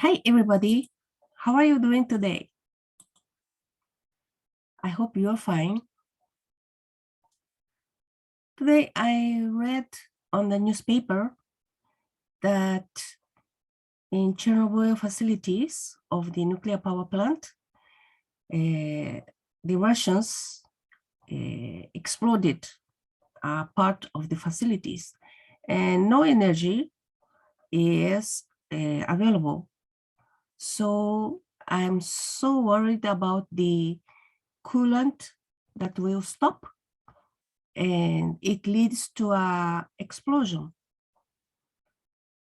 Hi, everybody. How are you doing today? I hope you're fine. Today, I read on the newspaper that in Chernobyl facilities of the nuclear power plant, the Russians exploded part of the facilities and no energy is available. So I'm so worried about the coolant that will stop and it leads to an explosion,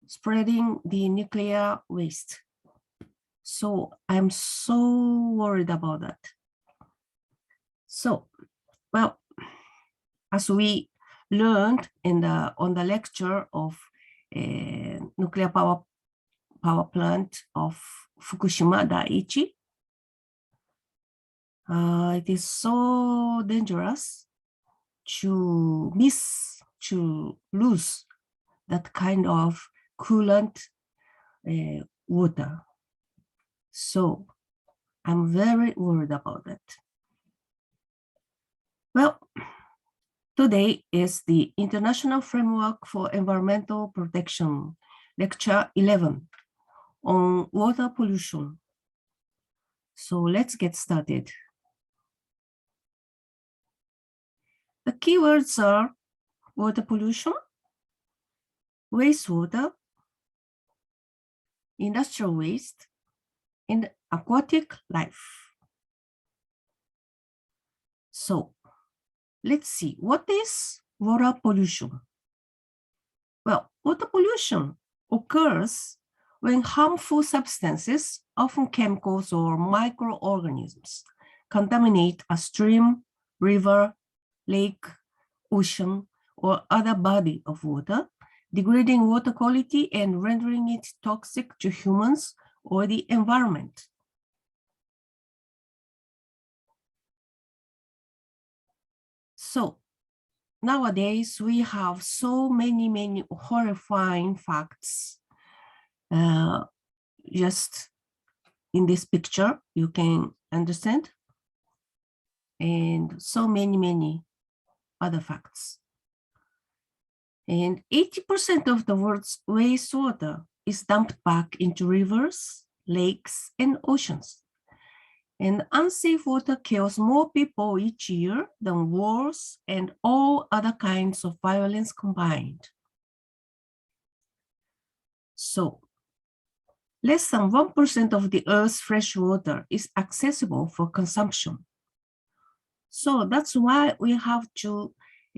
spreading the nuclear waste. So I'm so worried about that. So, well, as we learned on the lecture of nuclear power plant of Fukushima Daiichi, it is so dangerous to lose that kind of coolant water. So I'm very worried about that. Well, today is the International Framework for Environmental Protection, Lecture 11 on water pollution. So let's get started. The keywords are water pollution, wastewater, industrial waste, and aquatic life. So let's see, what is water pollution? Well, water pollution occurs when harmful substances, often chemicals or microorganisms, contaminate a stream, river, lake, ocean, or other body of water, degrading water quality and rendering it toxic to humans or the environment. So nowadays we have so many horrifying facts. Just in this picture, you can understand, and so many other facts. And 80% of the world's wastewater is dumped back into rivers, lakes, and oceans. And unsafe water kills more people each year than wars and all other kinds of violence combined. So, less than 1% of the Earth's fresh water is accessible for consumption. So that's why we have to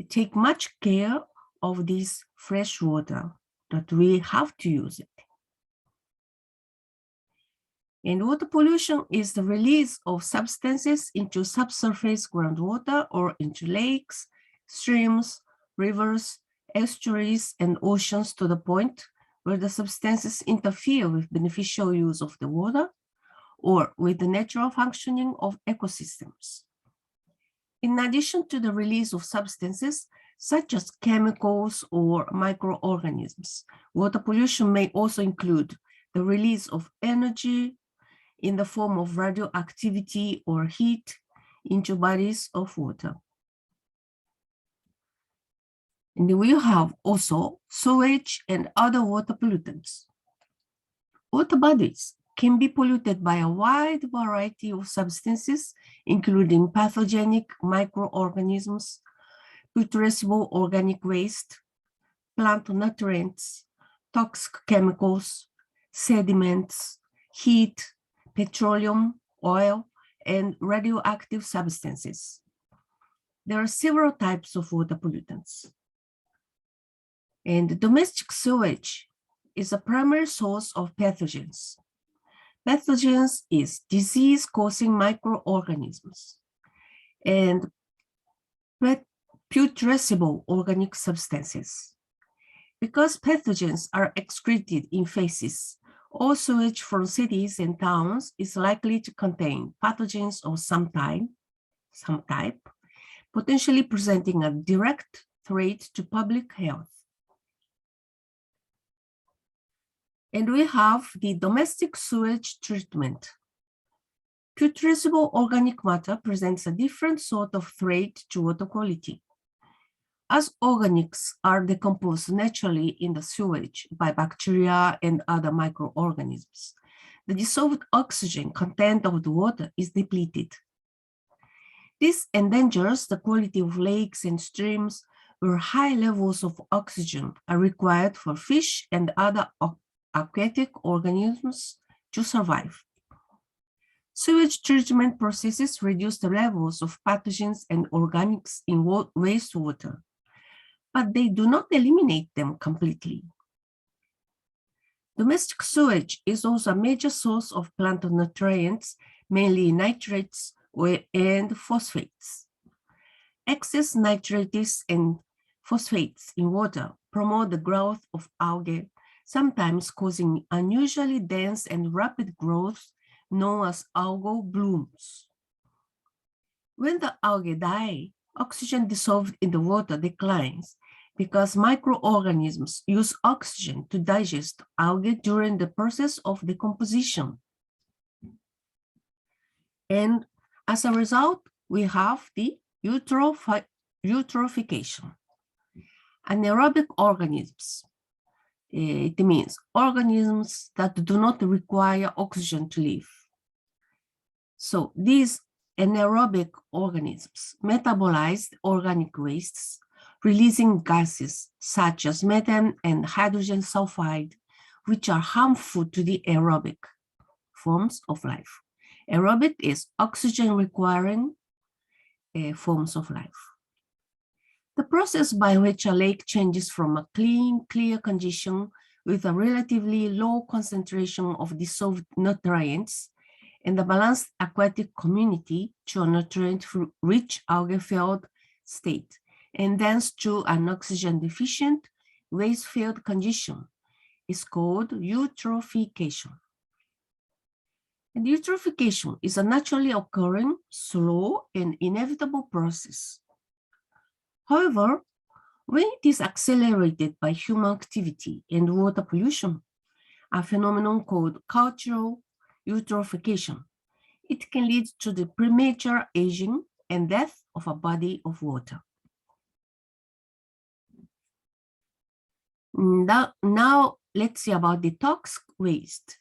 take much care of this fresh water, that we have to use it. And water pollution is the release of substances into subsurface groundwater or into lakes, streams, rivers, estuaries, and oceans to the point where the substances interfere with beneficial use of the water or with the natural functioning of ecosystems. In addition to the release of substances such as chemicals or microorganisms, water pollution may also include the release of energy in the form of radioactivity or heat into bodies of water. And we have also sewage and other water pollutants. Water bodies can be polluted by a wide variety of substances, including pathogenic microorganisms, putrescible organic waste, plant nutrients, toxic chemicals, sediments, heat, petroleum, oil, and radioactive substances. There are several types of water pollutants. And domestic sewage is a primary source of pathogens. Pathogens is disease-causing microorganisms and putrescible organic substances. Because pathogens are excreted in feces, all sewage from cities and towns is likely to contain pathogens of some type, potentially presenting a direct threat to public health. And we have the domestic sewage treatment. Putrescible organic matter presents a different sort of threat to water quality. As organics are decomposed naturally in the sewage by bacteria and other microorganisms, the dissolved oxygen content of the water is depleted. This endangers the quality of lakes and streams where high levels of oxygen are required for fish and other aquatic organisms to survive. Sewage treatment processes reduce the levels of pathogens and organics in wastewater, but they do not eliminate them completely. Domestic sewage is also a major source of plant nutrients, mainly nitrates and phosphates. Excess nitrates and phosphates in water promote the growth of algae, sometimes causing unusually dense and rapid growth known as algal blooms. When the algae die, oxygen dissolved in the water declines because microorganisms use oxygen to digest algae during the process of decomposition. And as a result, we have the eutrophication. Anaerobic organisms. It means organisms that do not require oxygen to live. So these anaerobic organisms metabolize organic wastes, releasing gases such as methane and hydrogen sulfide, which are harmful to the aerobic forms of life. Aerobic is oxygen-requiring forms of life. The process by which a lake changes from a clean, clear condition with a relatively low concentration of dissolved nutrients and a balanced aquatic community to a nutrient-rich algae-filled state, and thence to an oxygen-deficient, waste-filled condition is called eutrophication. And eutrophication is a naturally occurring, slow, and inevitable process. However, when it is accelerated by human activity and water pollution, a phenomenon called cultural eutrophication, it can lead to the premature aging and death of a body of water. Now let's see about the toxic waste.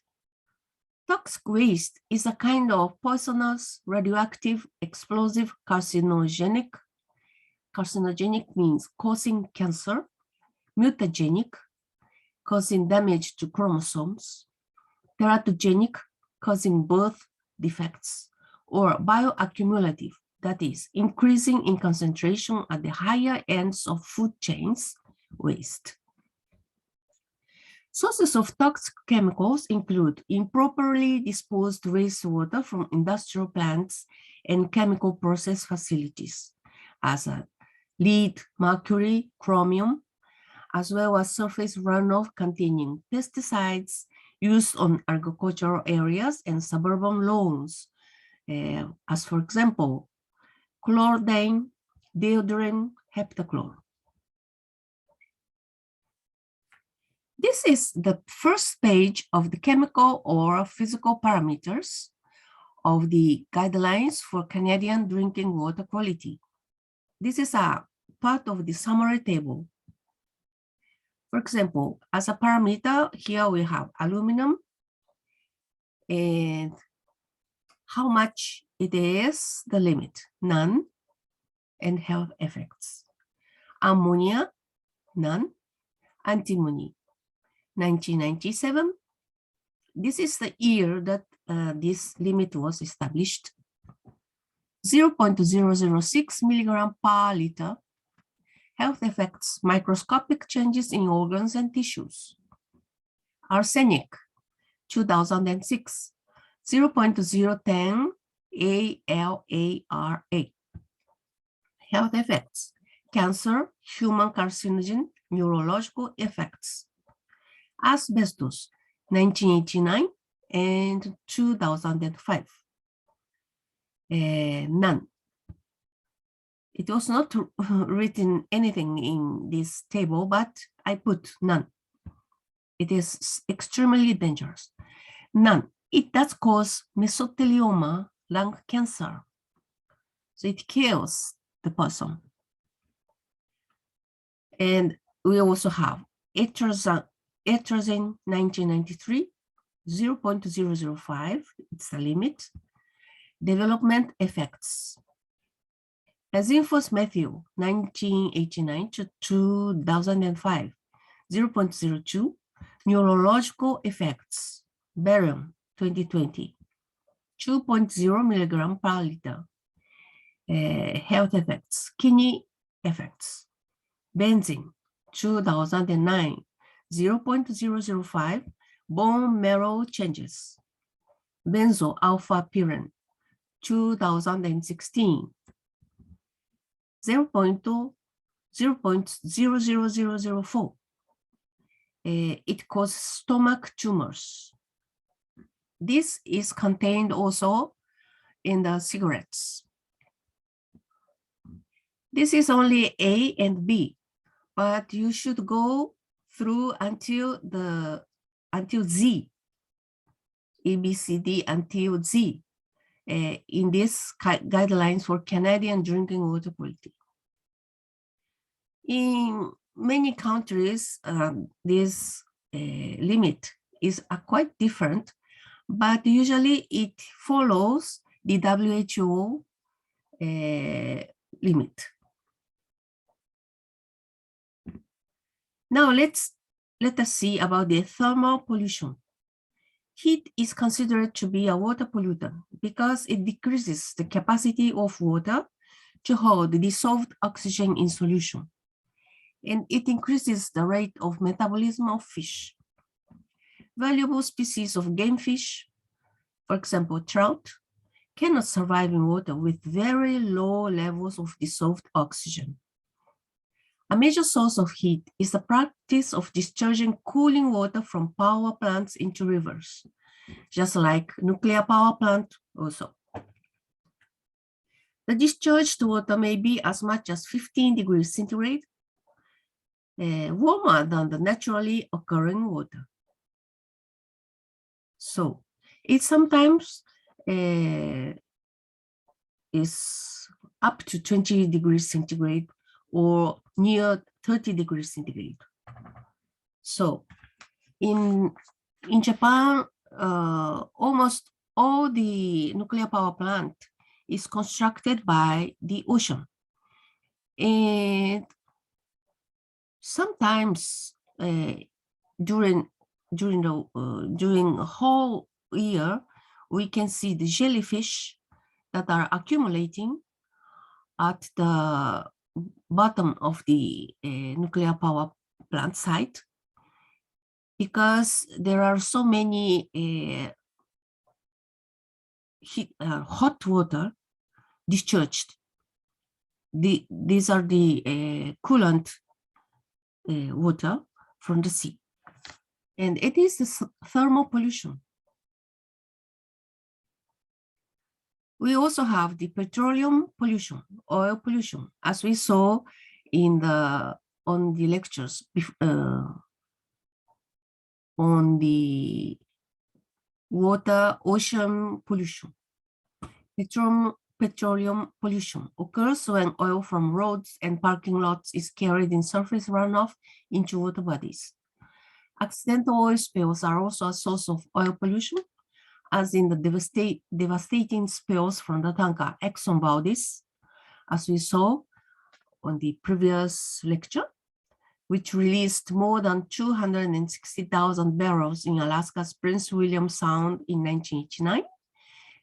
Toxic waste is a kind of poisonous, radioactive, explosive, carcinogenic. Carcinogenic means causing cancer, mutagenic, causing damage to chromosomes, teratogenic, causing birth defects, or bioaccumulative, that is, increasing in concentration at the higher ends of food chains, waste. Sources of toxic chemicals include improperly disposed wastewater from industrial plants and chemical process facilities, as lead, mercury, chromium, as well as surface runoff containing pesticides used on agricultural areas and suburban lawns, as for example, chlordane, deodorant, heptachlor. This is the first page of the chemical or physical parameters of the guidelines for Canadian drinking water quality. This is a part of the summary table. For example, as a parameter, here we have aluminum and how much it is, the limit, none, and health effects. Ammonia, none. Antimony, 1997. This is the year that this limit was established. 0.006 milligram per liter. Health effects, microscopic changes in organs and tissues. Arsenic, 2006, 0.010 ALARA. Health effects, cancer, human carcinogen, neurological effects. Asbestos, 1989 and 2005. None. It was not written anything in this table, but I put none. It is extremely dangerous. None. It does cause mesothelioma, lung cancer. So it kills the person. And we also have atrazine 1993, 0.005, it's the limit. Development effects. Azinfos methyl 1989 to 2005, 0.02. Neurological effects. Barium 2020, 2.0 milligram per liter. Health effects. Kidney effects. Benzene 2009, 0.005. Bone marrow changes. Benzo alpha pyrin 2016, 0.00004. It causes stomach tumors. This is contained also in the cigarettes. This is only A and B, but you should go through until Z, A, B, C, D until Z, in this guidelines for Canadian drinking water quality. In many countries, this limit is quite different, but usually it follows the WHO limit. Now let us see about the thermal pollution. Heat is considered to be a water pollutant because it decreases the capacity of water to hold dissolved oxygen in solution, and it increases the rate of metabolism of fish. Valuable species of game fish, for example, trout, cannot survive in water with very low levels of dissolved oxygen. A major source of heat is the practice of discharging cooling water from power plants into rivers, just like nuclear power plant also. The discharged water may be as much as 15 degrees centigrade, warmer than the naturally occurring water. So it sometimes is up to 20 degrees centigrade or near 30 degrees centigrade. So in Japan, almost all the nuclear power plant is constructed by the ocean. And sometimes during a whole year, we can see the jellyfish that are accumulating at the bottom of the nuclear power plant site, because there are so many hot water discharged. These are the coolant water from the sea, and it is the thermal pollution. We also have the petroleum pollution, oil pollution, as we saw on the lectures on the water ocean pollution. Petroleum pollution occurs when oil from roads and parking lots is carried in surface runoff into water bodies. Accidental oil spills are also a source of oil pollution, as in the devastating spills from the tanker Exxon Valdez, as we saw on the previous lecture, which released more than 260,000 barrels in Alaska's Prince William Sound in 1989.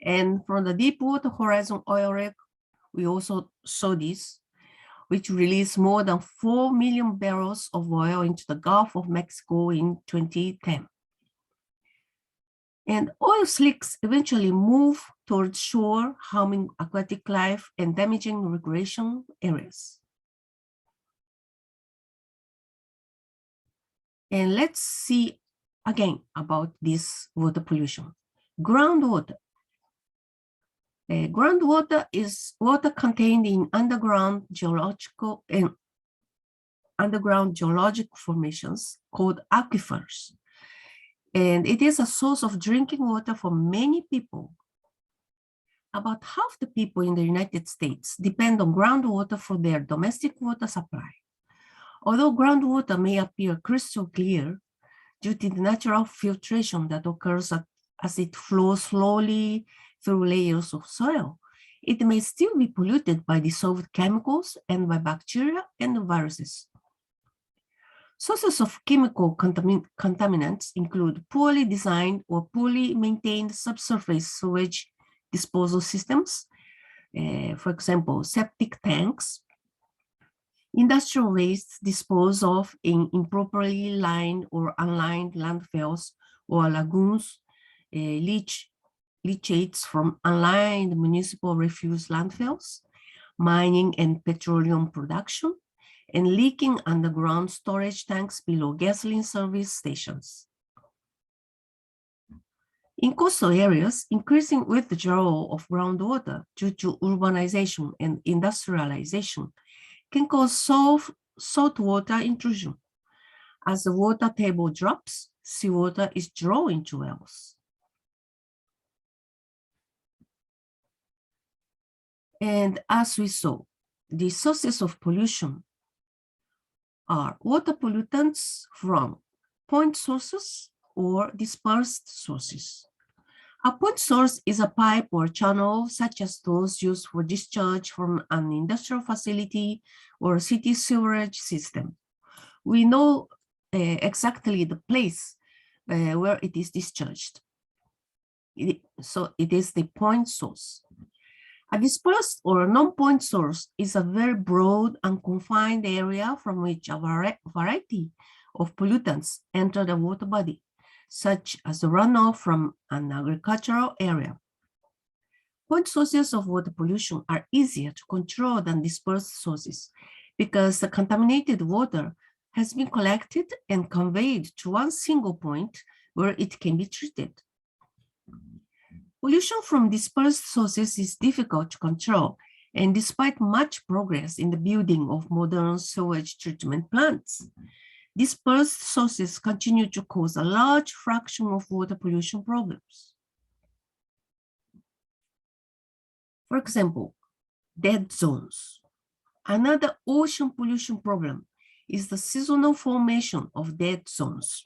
And from the Deepwater Horizon oil rig, we also saw this, which released more than 4 million barrels of oil into the Gulf of Mexico in 2010. And oil slicks eventually move towards shore, harming aquatic life and damaging recreation areas. And let's see again about this water pollution. Groundwater. Groundwater is water contained in underground geologic formations called aquifers, and it is a source of drinking water for many people. About half the people in the United States depend on groundwater for their domestic water supply. Although groundwater may appear crystal clear due to the natural filtration that occurs as it flows slowly through layers of soil, it may still be polluted by dissolved chemicals and by bacteria and viruses. Sources of chemical contaminants include poorly designed or poorly maintained subsurface sewage disposal systems, for example, septic tanks, industrial waste disposed of in improperly lined or unlined landfills or lagoons, leachates from unlined municipal refuse landfills, mining and petroleum production, and leaking underground storage tanks below gasoline service stations. In coastal areas, increasing withdrawal of groundwater due to urbanization and industrialization can cause saltwater intrusion. As the water table drops, seawater is drawn into wells. And as we saw, the sources of pollution are water pollutants from point sources or dispersed sources. A point source is a pipe or channel such as those used for discharge from an industrial facility or city sewerage system. We know exactly the place where it is discharged. So it is the point source. A dispersed or non-point source is a very broad and confined area from which a variety of pollutants enter the water body, such as the runoff from an agricultural area. Point sources of water pollution are easier to control than dispersed sources because the contaminated water has been collected and conveyed to one single point where it can be treated. Pollution from dispersed sources is difficult to control, and despite much progress in the building of modern sewage treatment plants, dispersed sources continue to cause a large fraction of water pollution problems. For example, dead zones. Another ocean pollution problem is the seasonal formation of dead zones.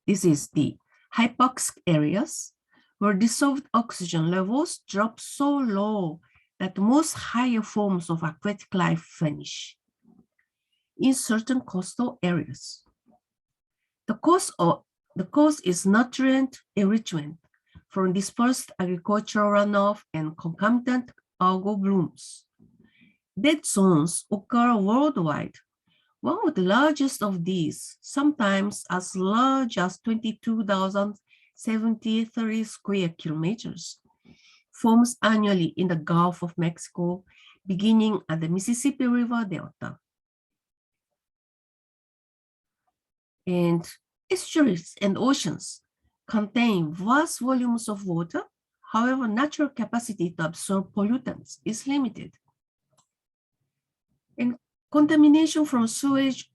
This is the hypoxic areas where dissolved oxygen levels drop so low that most higher forms of aquatic life vanish. In certain coastal areas, the cause is nutrient enrichment from dispersed agricultural runoff and concomitant algal blooms. Dead zones occur worldwide. One of the largest of these, sometimes as large as 22,073 square kilometers, forms annually in the Gulf of Mexico, beginning at the Mississippi River Delta. And estuaries and oceans contain vast volumes of water. However, natural capacity to absorb pollutants is limited. And contamination from sewage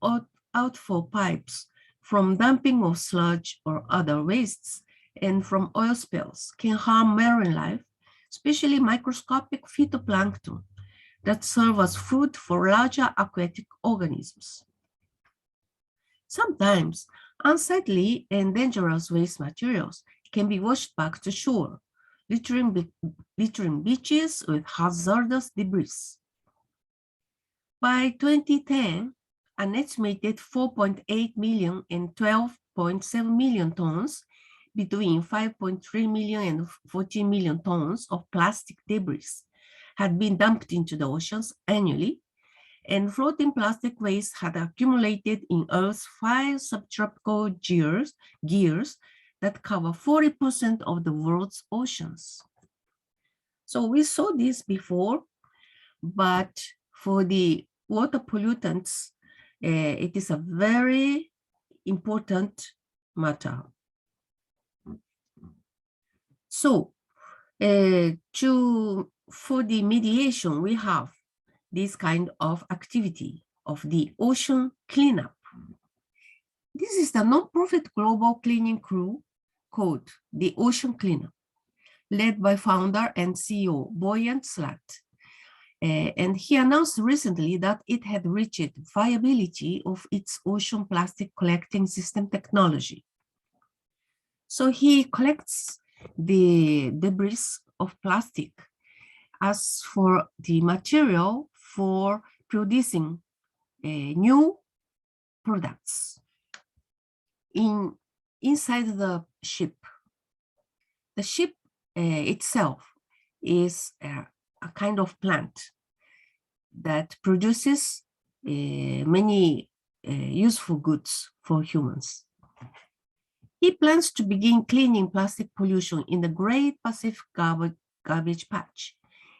outflow pipes, from dumping of sludge or other wastes, and from oil spills can harm marine life, especially microscopic phytoplankton that serve as food for larger aquatic organisms. Sometimes, unsightly and dangerous waste materials can be washed back to shore, littering beaches with hazardous debris. By 2010, an estimated 4.8 million and 12.7 million tons, between 5.3 million and 14 million tons of plastic debris had been dumped into the oceans annually, and floating plastic waste had accumulated in Earth's 5 subtropical gears that cover 40% of the world's oceans. So we saw this before, but for the water pollutants, it is a very important matter. So for the mediation, we have this kind of activity of the ocean cleanup. This is the non-profit global cleaning crew called the Ocean Cleanup, led by founder and CEO Boyan Slat. And he announced recently that it had reached viability of its ocean plastic collecting system technology. So he collects the debris of plastic as for the material for producing new products inside the ship. The ship itself is a kind of plant that produces many useful goods for humans. He plans to begin cleaning plastic pollution in the Great Pacific Garbage Patch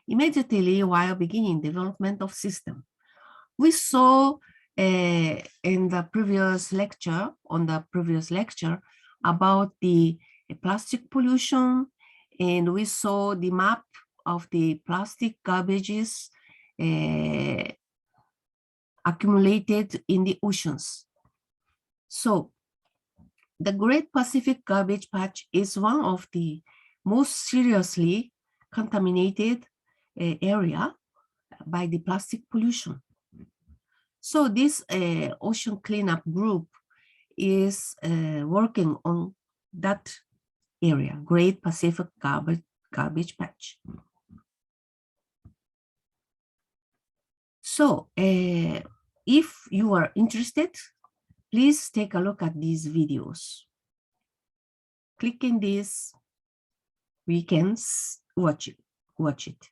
immediately while beginning development of system. We saw in the previous lecture, about the plastic pollution, and we saw the map of the plastic garbages accumulated in the oceans. So the Great Pacific Garbage Patch is one of the most seriously contaminated area by the plastic pollution. So this ocean cleanup group is working on that area, Great Pacific Garbage Patch. So if you are interested, please take a look at these videos. Clicking this, we can watch it.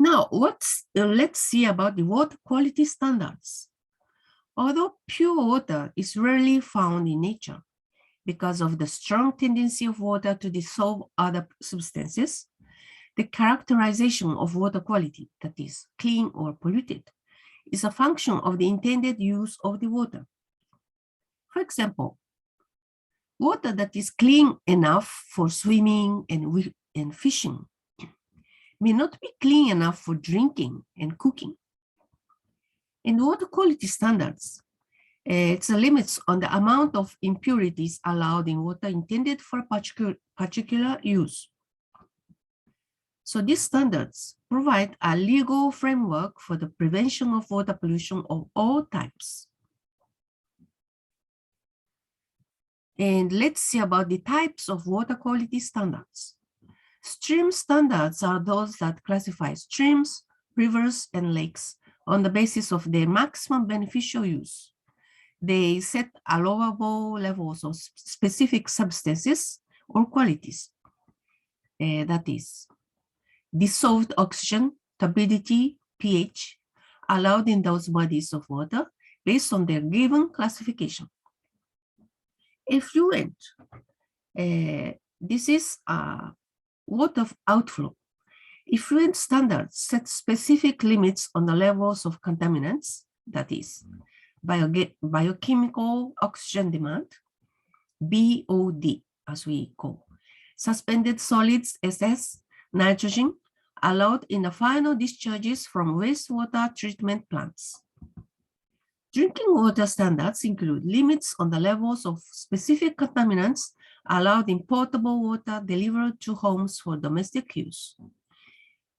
Now, let's see about the water quality standards. Although pure water is rarely found in nature because of the strong tendency of water to dissolve other substances, the characterization of water quality, that is, clean or polluted, is a function of the intended use of the water. For example, water that is clean enough for swimming and fishing may not be clean enough for drinking and cooking. In water quality standards, it's a limits on the amount of impurities allowed in water intended for a particular use. So these standards provide a legal framework for the prevention of water pollution of all types. And let's see about the types of water quality standards. Stream standards are those that classify streams, rivers, and lakes on the basis of their maximum beneficial use. They set allowable levels of specific substances or qualities. That is, dissolved oxygen, turbidity, pH, allowed in those bodies of water based on their given classification. Effluent, this is water outflow. Effluent standards set specific limits on the levels of contaminants, that is, biochemical oxygen demand, BOD, as we call, suspended solids, SS, nitrogen, allowed in the final discharges from wastewater treatment plants. Drinking water standards include limits on the levels of specific contaminants allowed in potable water delivered to homes for domestic use.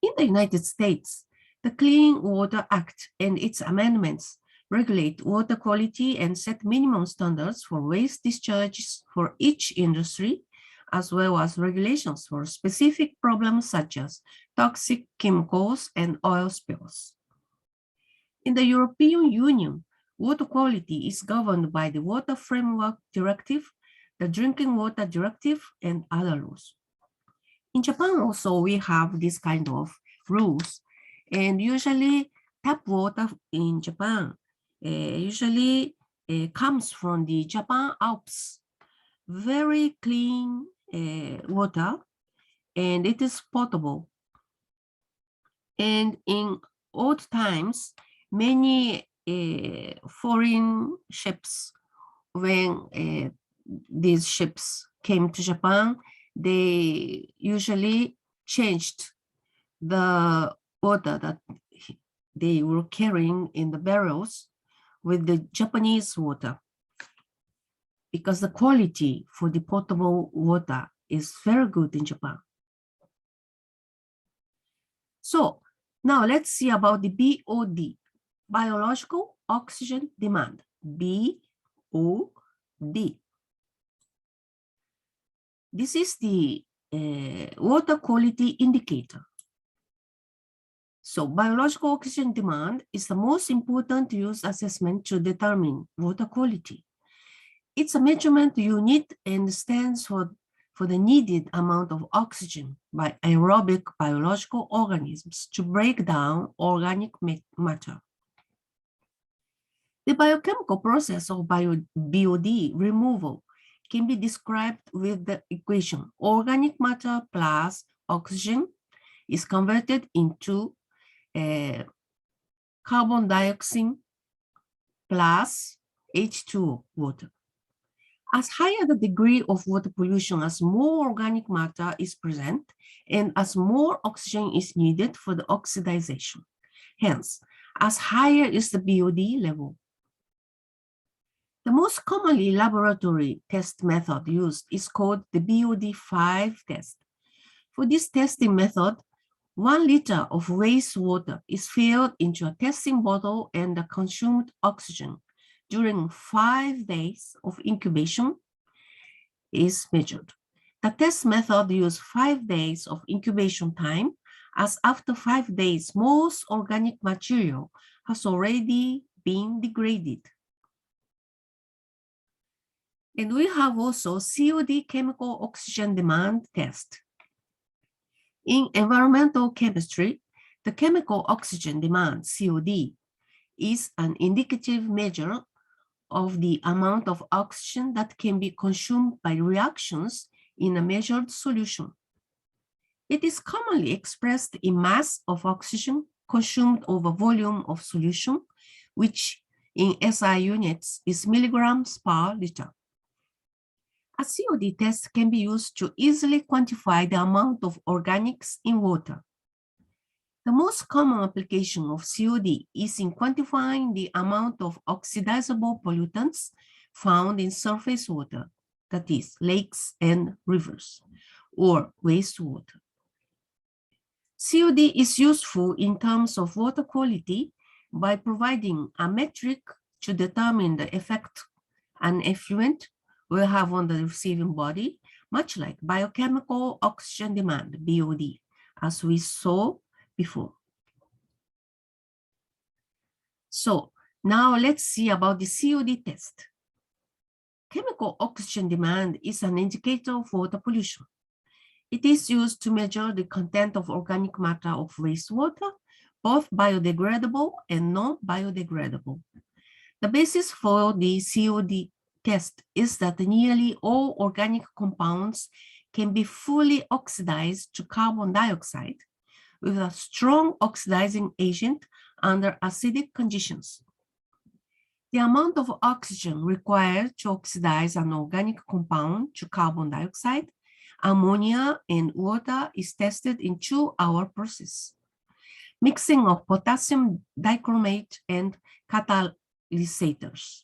In the United States, the Clean Water Act and its amendments regulate water quality and set minimum standards for waste discharges for each industry, as well as regulations for specific problems such as toxic chemicals and oil spills. In the European Union, water quality is governed by the Water Framework Directive, the Drinking Water Directive, and other laws. In Japan also, we have this kind of rules, and usually tap water in Japan usually comes from the Japan Alps. Very clean water, and it is potable. And in old times, many foreign ships, when these ships came to Japan, they usually changed the water that they were carrying in the barrels with the Japanese water because the quality for the potable water is very good in Japan. So now let's see about the BOD, biological oxygen demand, BOD. This is the water quality indicator. So biological oxygen demand is the most important use assessment to determine water quality. It's a measurement unit and stands for the needed amount of oxygen by aerobic biological organisms to break down organic matter. The biochemical process of BOD removal can be described with the equation organic matter plus oxygen is converted into carbon dioxide plus H2O, water. As higher the degree of water pollution, as more organic matter is present and as more oxygen is needed for the oxidization. Hence, as higher is the BOD level. The most commonly laboratory test method used is called the BOD5 test. For this testing method, 1 liter of wastewater is filled into a testing bottle and the consumed oxygen during 5 days of incubation is measured. The test method uses 5 days of incubation time, as after 5 days, most organic material has already been degraded. And we have also COD chemical oxygen demand test. In environmental chemistry, the chemical oxygen demand, COD, is an indicative measure of the amount of oxygen that can be consumed by reactions in a measured solution. It is commonly expressed in mass of oxygen consumed over volume of solution, which in SI units is milligrams per liter. A COD test can be used to easily quantify the amount of organics in water. The most common application of COD is in quantifying the amount of oxidizable pollutants found in surface water, that is, lakes and rivers, or wastewater. COD is useful in terms of water quality by providing a metric to determine the effect an effluent will have on the receiving body, much like biochemical oxygen demand, BOD, as we saw before. So now let's see about the COD test. Chemical oxygen demand is an indicator of water pollution. It is used to measure the content of organic matter of wastewater, both biodegradable and non-biodegradable. The basis for the COD test is that nearly all organic compounds can be fully oxidized to carbon dioxide with a strong oxidizing agent under acidic conditions. The amount of oxygen required to oxidize an organic compound to carbon dioxide, ammonia, and water is tested in 2-hour process. Mixing of potassium dichromate and catalysts.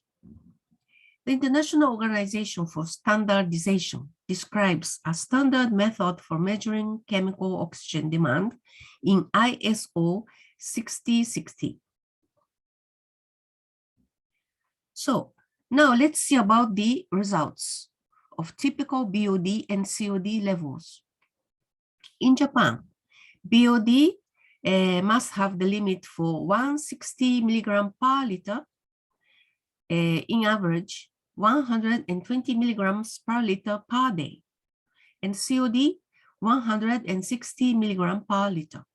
The International Organization for Standardization describes a standard method for measuring chemical oxygen demand in ISO 6060. So now let's see about the results of typical BOD and COD levels. In Japan, BOD must have the limit for 160 milligram per liter, in average 120 milligrams per liter per day, and COD 160 milligrams per liter.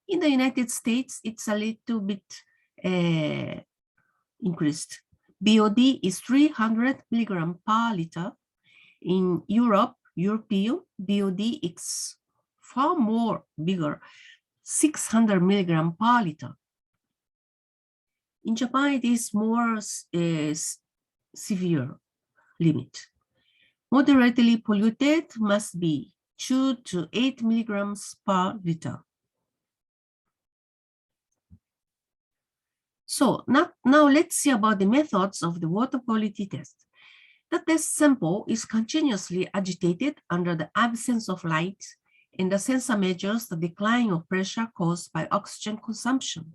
In the United States, it's a little bit increased. BOD is 300 milligrams per liter. In European, BOD is far more bigger, 600 milligrams per liter. In Japan, it is more severe limit. Moderately polluted must be 2 to 8 milligrams per liter. So now let's see about the methods of the water quality test. The test sample is continuously agitated under the absence of light, and the sensor measures the decline of pressure caused by oxygen consumption.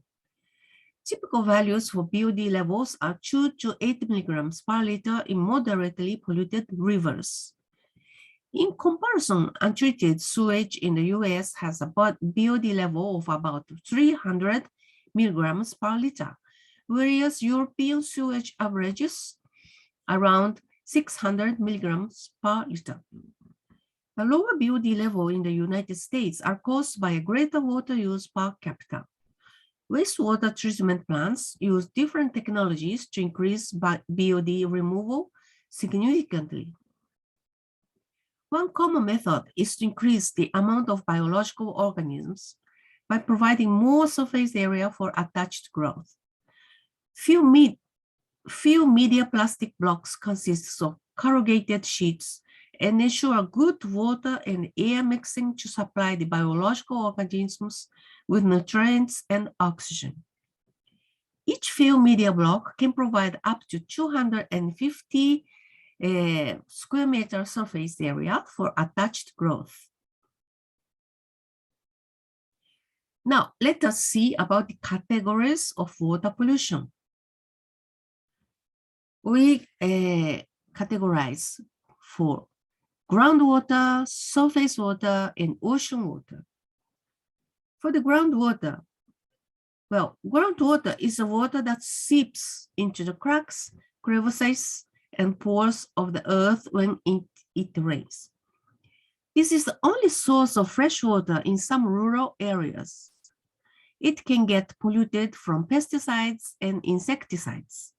Typical values for BOD levels are 2 to 8 milligrams per liter in moderately polluted rivers. In comparison, untreated sewage in the US has a BOD level of about 300 milligrams per liter, whereas European sewage averages around 600 milligrams per liter. The lower BOD level in the United States are caused by a greater water use per capita. Wastewater treatment plants use different technologies to increase BOD removal significantly. One common method is to increase the amount of biological organisms by providing more surface area for attached growth. Few media plastic blocks consist of corrugated sheets and ensure good water and air mixing to supply the biological organisms with nutrients and oxygen. Each field media block can provide up to 250 square meter surface area for attached growth. Now, let us see about the categories of water pollution. We categorize for groundwater, surface water, and ocean water. For the groundwater, well, groundwater is the water that seeps into the cracks, crevices, and pores of the earth when it rains. This is the only source of fresh water in some rural areas. It can get polluted from pesticides and insecticides.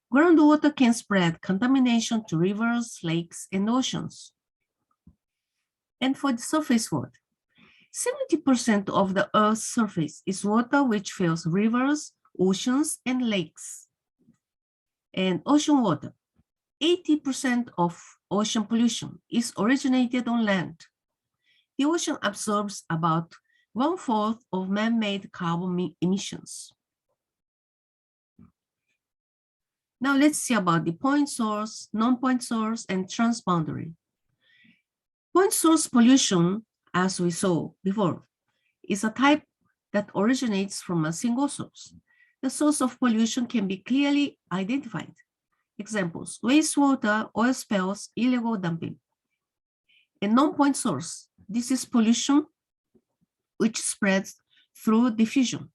Groundwater can spread contamination to rivers, lakes, and oceans. And for the surface water, 70% of the Earth's surface is water which fills rivers, oceans, and lakes. And ocean water, 80% of ocean pollution is originated on land. The ocean absorbs about 1/4 of man-made carbon emissions. Now let's see about the point source, non-point source, and transboundary. Point source pollution, as we saw before, is a type that originates from a single source. The source of pollution can be clearly identified. Examples: wastewater, oil spills, illegal dumping. A non-point source, this is pollution which spreads through diffusion.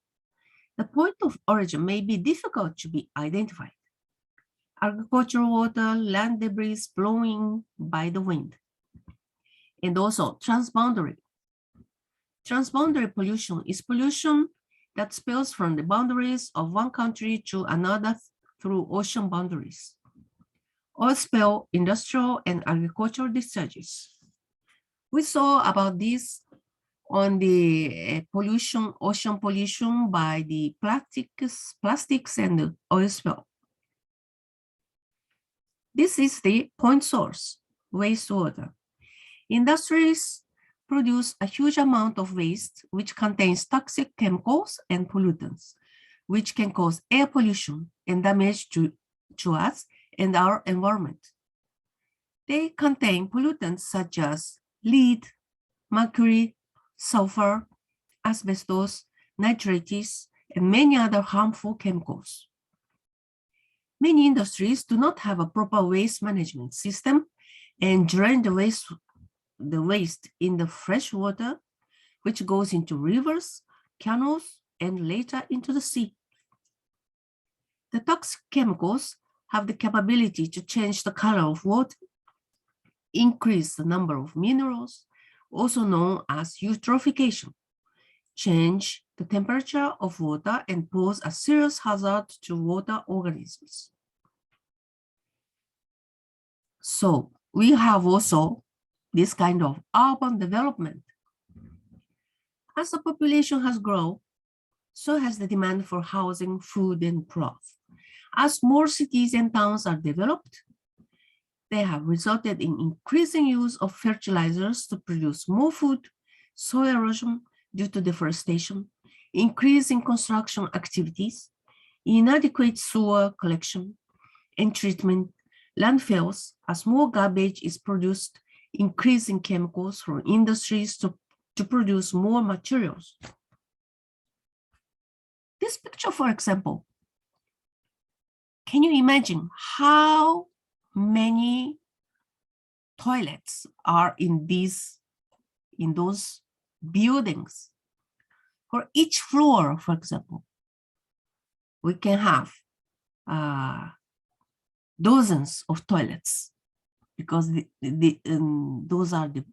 The point of origin may be difficult to be identified. Agricultural water, land debris blowing by the wind. And also transboundary. Transboundary pollution is pollution that spills from the boundaries of one country to another through ocean boundaries. Oil spill, industrial, and agricultural discharges. We saw about this on the pollution, ocean pollution by the plastics and the oil spill. This is the point source, wastewater. Industries produce a huge amount of waste which contains toxic chemicals and pollutants, which can cause air pollution and damage to us and our environment. They contain pollutants such as lead, mercury, sulfur, asbestos, nitrates, and many other harmful chemicals. Many industries do not have a proper waste management system and drain the waste in the fresh water, which goes into rivers, canals, and later into the sea. The toxic chemicals have the capability to change the color of water, increase the number of minerals, also known as eutrophication, change the temperature of water, and pose a serious hazard to water organisms. So we have also this kind of urban development. As the population has grown, so has the demand for housing, food, and cloth. As more cities and towns are developed, they have resulted in increasing use of fertilizers to produce more food, soil erosion due to deforestation, increase in construction activities, inadequate sewer collection and treatment, landfills, as more garbage is produced, increasing chemicals from industries to produce more materials. This picture, for example, can you imagine how many toilets are in those buildings? For each floor, for example, we can have dozens of toilets because those are the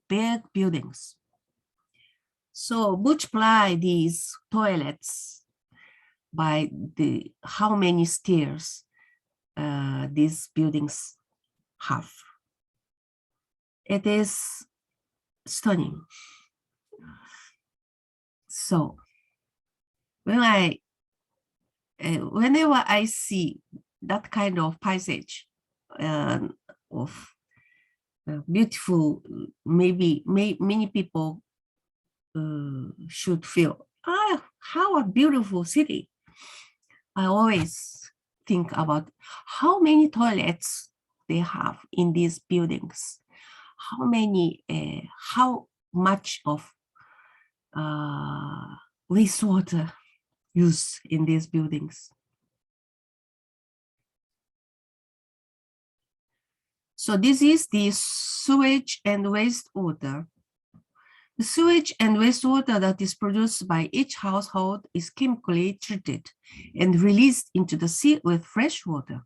big buildings. So multiply these toilets by how many stairs these buildings have. It is stunning. So whenever I see that kind of passage of beautiful, maybe many people should feel, how a beautiful city. I always think about how many toilets they have in these buildings, how much of wastewater used in these buildings. So this is the sewage and wastewater. The sewage and wastewater that is produced by each household is chemically treated and released into the sea with fresh water.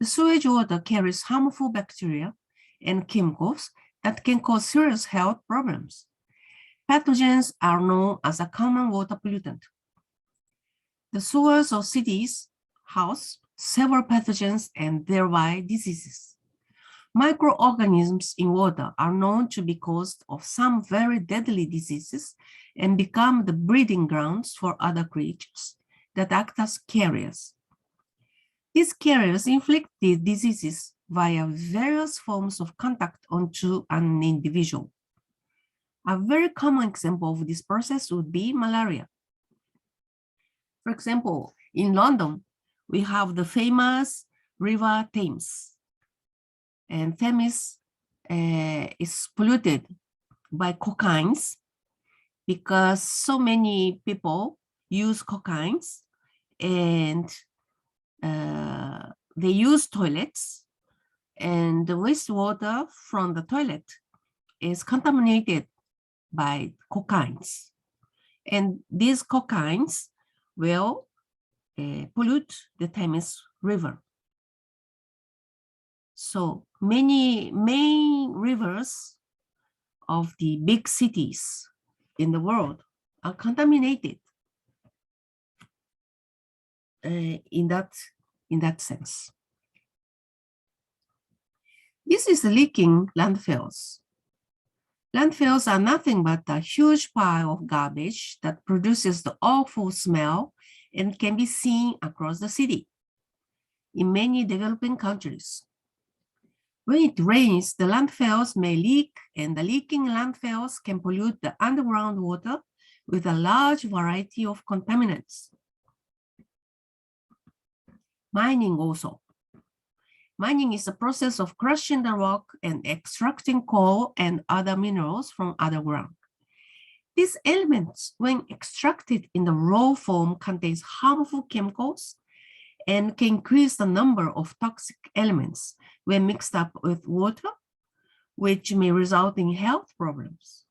The sewage water carries harmful bacteria and chemicals that can cause serious health problems. Pathogens are known as a common water pollutant. The sewers of cities house several pathogens and thereby diseases. Microorganisms in water are known to be caused of some very deadly diseases and become the breeding grounds for other creatures that act as carriers. These carriers inflict the diseases via various forms of contact onto an individual. A very common example of this process would be malaria. For example, in London, we have the famous River Thames. And Thames is polluted by cocaines because so many people use cocaines and they use toilets, and the wastewater from the toilet is contaminated by cocaines. And these cocaines will pollute the Thames River. So many main rivers of the big cities in the world are contaminated in that sense. This is the leaking landfills. Landfills are nothing but a huge pile of garbage that produces the awful smell and can be seen across the city. In many developing countries, when it rains, the landfills may leak, and the leaking landfills can pollute the underground water with a large variety of contaminants. Mining also. Mining is the process of crushing the rock and extracting coal and other minerals from underground. These elements, when extracted in the raw form, contains harmful chemicals and can increase the number of toxic elements when mixed up with water, which may result in health problems.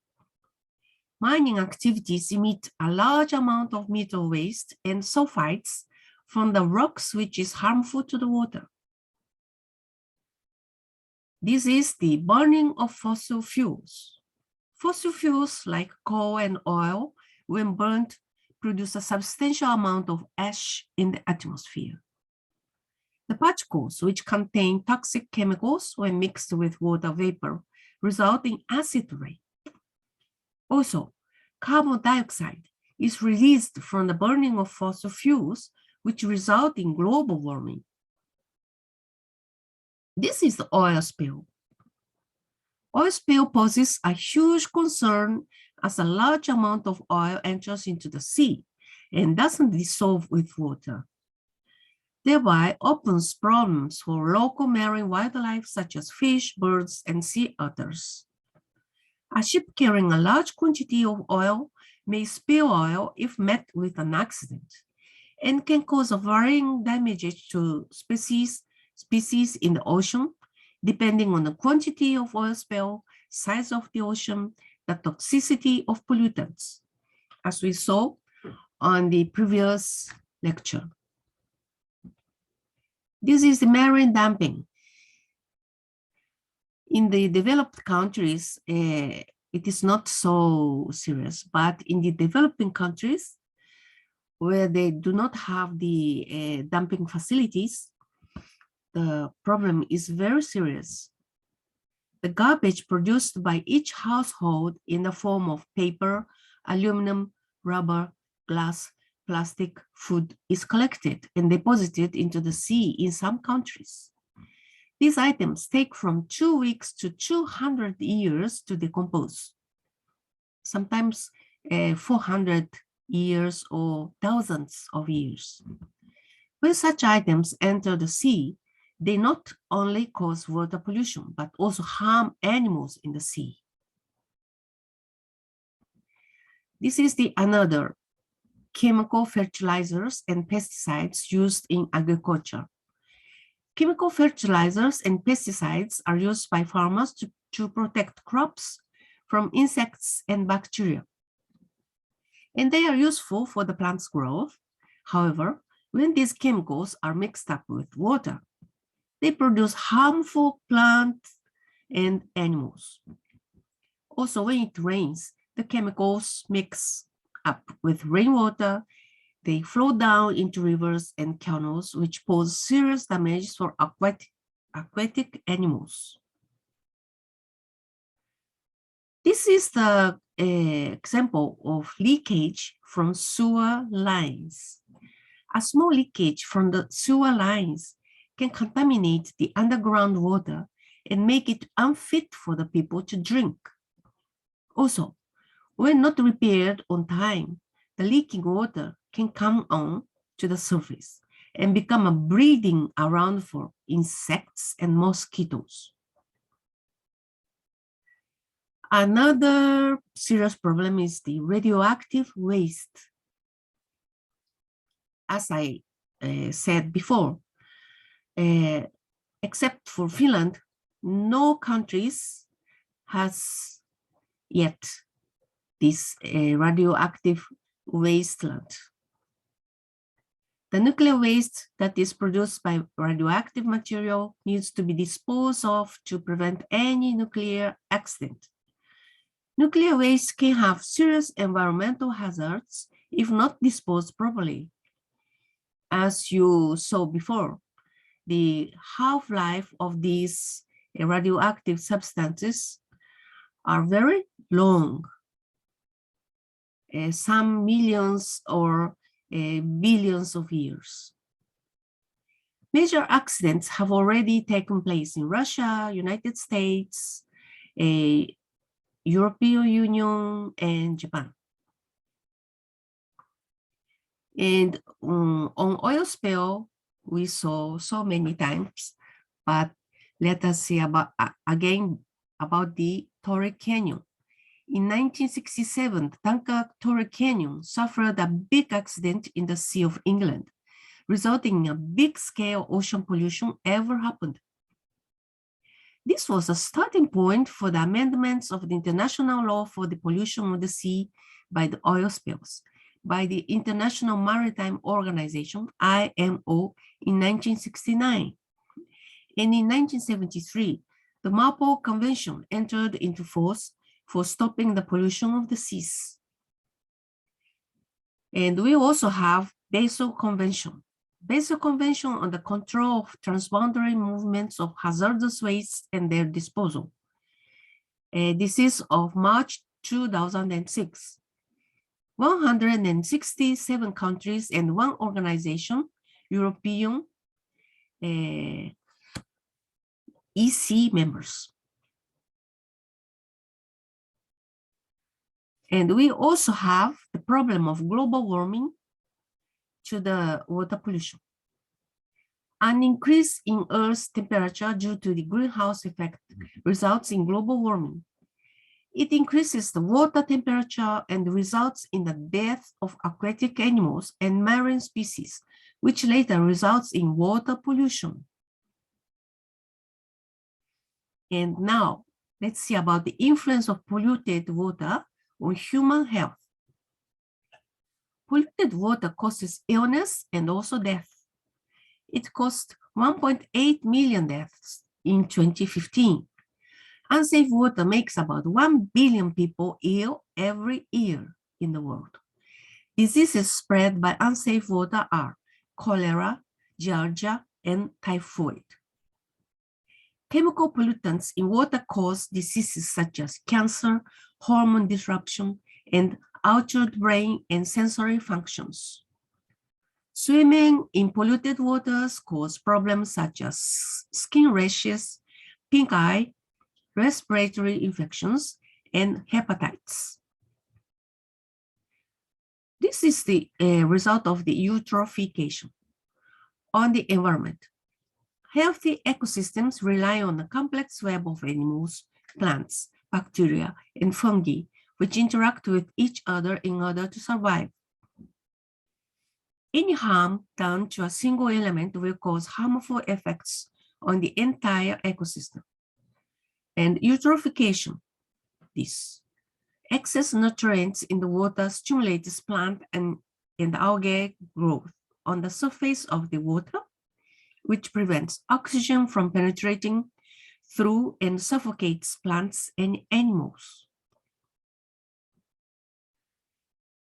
Mining activities emit a large amount of metal waste and sulfides from the rocks, which is harmful to the water. This is the burning of fossil fuels. Fossil fuels like coal and oil, when burnt, produce a substantial amount of ash in the atmosphere. The particles, which contain toxic chemicals when mixed with water vapor, result in acid rain. Also, carbon dioxide is released from the burning of fossil fuels, which result in global warming. This is the oil spill. Oil spill poses a huge concern as a large amount of oil enters into the sea and doesn't dissolve with water, thereby opens problems for local marine wildlife such as fish, birds, and sea otters. A ship carrying a large quantity of oil may spill oil if met with an accident and can cause varying damages to species in the ocean, depending on the quantity of oil spill, size of the ocean, the toxicity of pollutants, as we saw on the previous lecture. This is the marine dumping. In the developed countries, it is not so serious, but in the developing countries, where they do not have the dumping facilities, the problem is very serious. The garbage produced by each household in the form of paper, aluminum, rubber, glass, plastic, food is collected and deposited into the sea in some countries. These items take from 2 weeks to 200 years to decompose, sometimes 400 years or thousands of years. When such items enter the sea, they not only cause water pollution, but also harm animals in the sea. This is another chemical fertilizers and pesticides used in agriculture. Chemical fertilizers and pesticides are used by farmers to protect crops from insects and bacteria. And they are useful for the plant's growth. However, when these chemicals are mixed up with water, they produce harmful plants and animals. Also, when it rains, the chemicals mix up with rainwater. They flow down into rivers and canals, which pose serious damage for aquatic animals. This is the example of leakage from sewer lines. A small leakage from the sewer lines can contaminate the underground water and make it unfit for the people to drink. Also, when not repaired on time, the leaking water can come on to the surface and become a breeding ground for insects and mosquitoes. Another serious problem is the radioactive waste. As I said before, except for Finland, no countries has yet this radioactive wasteland. The nuclear waste that is produced by radioactive material needs to be disposed of to prevent any nuclear accident. Nuclear waste can have serious environmental hazards if not disposed properly. As you saw before, the half-life of these radioactive substances are very long, some millions or billions of years. Major accidents have already taken place in Russia, United States, European Union, and Japan. And on oil spill, we saw so many times, but let us see again about the Torrey Canyon. In 1967, the tanker Torrey Canyon suffered a big accident in the Sea of England, resulting in a big-scale ocean pollution ever happened. This was a starting point for the amendments of the international law for the pollution of the sea by the oil spills by the International Maritime Organization, IMO, in 1969. And in 1973, the MARPOL Convention entered into force for stopping the pollution of the seas. And we also have Basel Convention. Basel Convention on the control of transboundary movements of hazardous waste and their disposal. This is of March 2006. 167 countries and one organization, European EC members. And we also have the problem of global warming to the water pollution. An increase in Earth's temperature due to the greenhouse effect results in global warming. It increases the water temperature and results in the death of aquatic animals and marine species, which later results in water pollution. And now, let's see about the influence of polluted water on human health. Polluted water causes illness and also death. It caused 1.8 million deaths in 2015. Unsafe water makes about 1 billion people ill every year in the world. Diseases spread by unsafe water are cholera, giardia, and typhoid. Chemical pollutants in water cause diseases such as cancer, hormone disruption, and altered brain and sensory functions. Swimming in polluted waters cause problems such as skin rashes, pink eye, respiratory infections, and hepatitis. This is the result of the eutrophication on the environment. Healthy ecosystems rely on a complex web of animals, plants, bacteria, and fungi, which interact with each other in order to survive. Any harm done to a single element will cause harmful effects on the entire ecosystem. And eutrophication, this. Excess nutrients in the water stimulates plant and algae growth on the surface of the water, which prevents oxygen from penetrating through and suffocates plants and animals.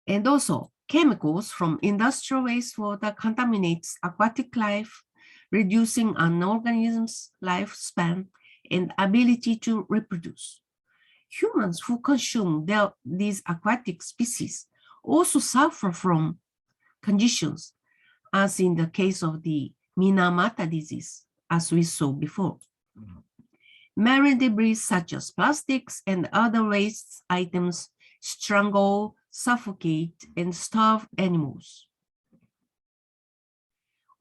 And also, chemicals from industrial wastewater contaminates aquatic life, reducing an organism's lifespan and ability to reproduce. Humans who consume these aquatic species also suffer from conditions, as in the case of the Minamata disease, as we saw before. Marine debris such as plastics and other waste items strangle, suffocate, and starve animals.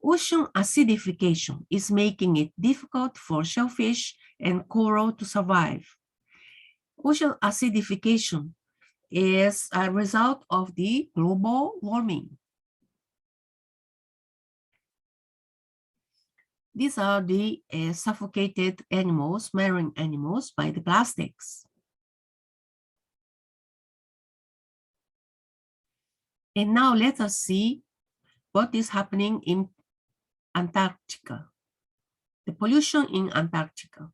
Ocean acidification is making it difficult for shellfish and coral to survive. Ocean acidification is a result of the global warming. These are the suffocated animals, marine animals, by the plastics. And now let us see what is happening in Antarctica, the pollution in Antarctica.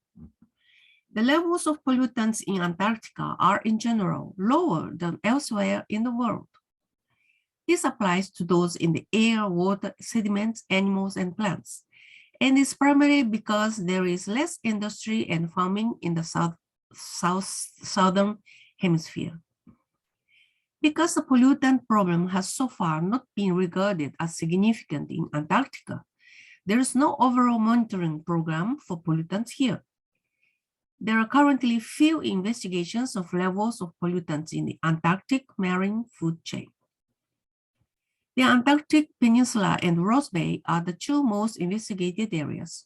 The levels of pollutants in Antarctica are in general lower than elsewhere in the world. This applies to those in the air, water, sediments, animals, and plants, and is primarily because there is less industry and farming in the southern hemisphere. Because the pollutant problem has so far not been regarded as significant in Antarctica, there is no overall monitoring program for pollutants here. There are currently few investigations of levels of pollutants in the Antarctic marine food chain. The Antarctic Peninsula and Ross Bay are the two most investigated areas.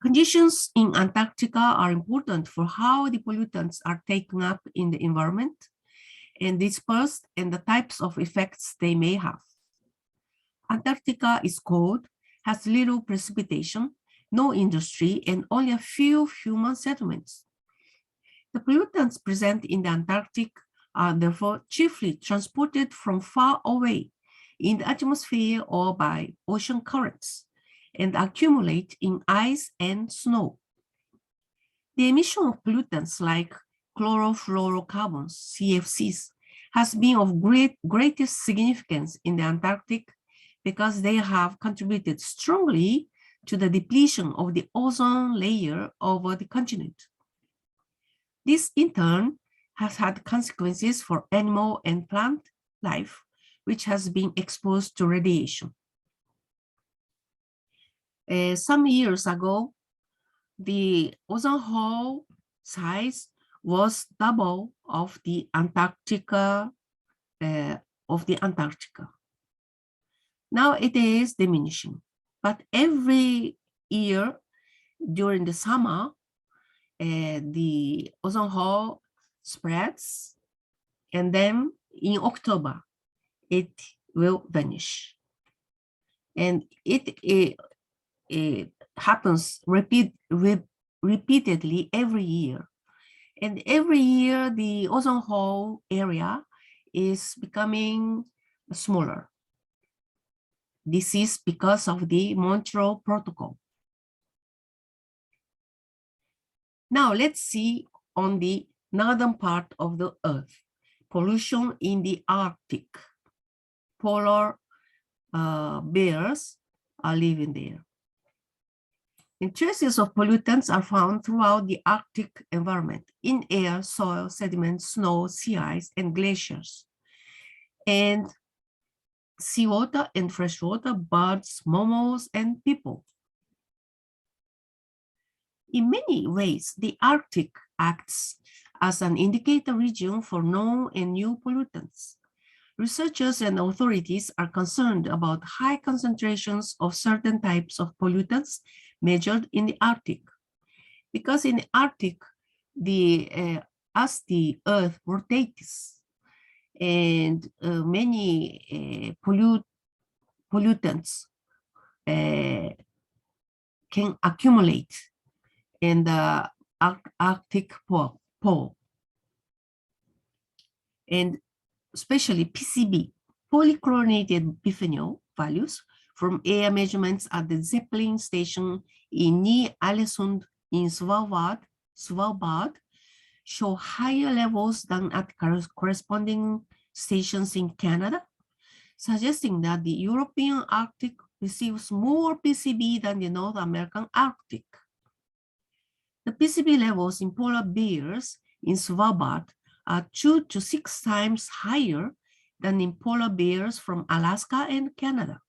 Conditions in Antarctica are important for how the pollutants are taken up in the environment and dispersed and the types of effects they may have. Antarctica is cold, has little precipitation, no industry, and only a few human settlements. The pollutants present in the Antarctic are therefore chiefly transported from far away in the atmosphere or by ocean currents and accumulate in ice and snow. The emission of pollutants like chlorofluorocarbons, CFCs, has been of greatest significance in the Antarctic because they have contributed strongly to the depletion of the ozone layer over the continent. This, in turn, has had consequences for animal and plant life, which has been exposed to radiation. Some years ago, the ozone hole size was double of the Antarctica. Now it is diminishing, but every year during the summer, the ozone hole spreads, and then in October, it will vanish. And it happens repeatedly every year. And every year, the ozone hole area is becoming smaller. This is because of the Montreal Protocol. Now let's see on the northern part of the Earth, pollution in the Arctic. Polar bears are living there. And traces of pollutants are found throughout the Arctic environment, in air, soil, sediment, snow, sea ice, and glaciers. And seawater and freshwater, birds, mammals, and people. In many ways, the Arctic acts as an indicator region for known and new pollutants. Researchers and authorities are concerned about high concentrations of certain types of pollutants measured in the Arctic. Because in the Arctic, as the Earth rotates, and many pollutants can accumulate in the Arctic pole. And especially PCB, polychlorinated biphenyl values from air measurements at the Zeppelin station in Ny-Ålesund in Svalbard show higher levels than at corresponding stations in Canada, suggesting that the European Arctic receives more PCB than the North American Arctic. The PCB levels in polar bears in Svalbard are 2 to 6 times higher than in polar bears from Alaska and Canada.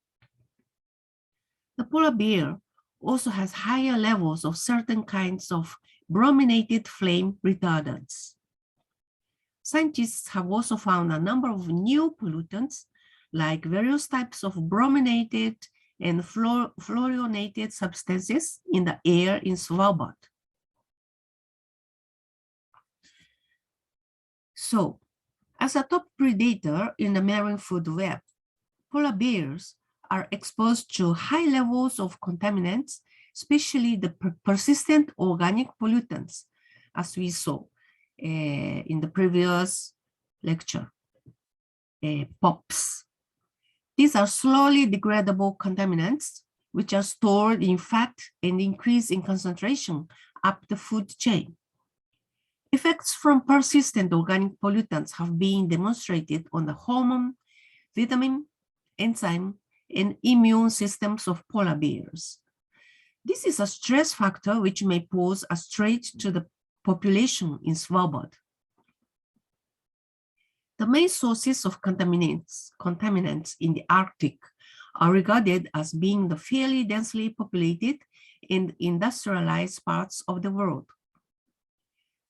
The polar bear also has higher levels of certain kinds of brominated flame retardants. Scientists have also found a number of new pollutants, like various types of brominated and fluorinated substances in the air in Svalbard. So, as a top predator in the marine food web, polar bears are exposed to high levels of contaminants, especially the persistent organic pollutants, as we saw in the previous lecture, POPs. These are slowly degradable contaminants, which are stored in fat and increase in concentration up the food chain. Effects from persistent organic pollutants have been demonstrated on the hormone, vitamin, enzyme, and immune systems of polar bears. This is a stress factor which may pose a threat to the population in Svalbard. The main sources of contaminants in the Arctic are regarded as being the fairly densely populated and industrialized parts of the world.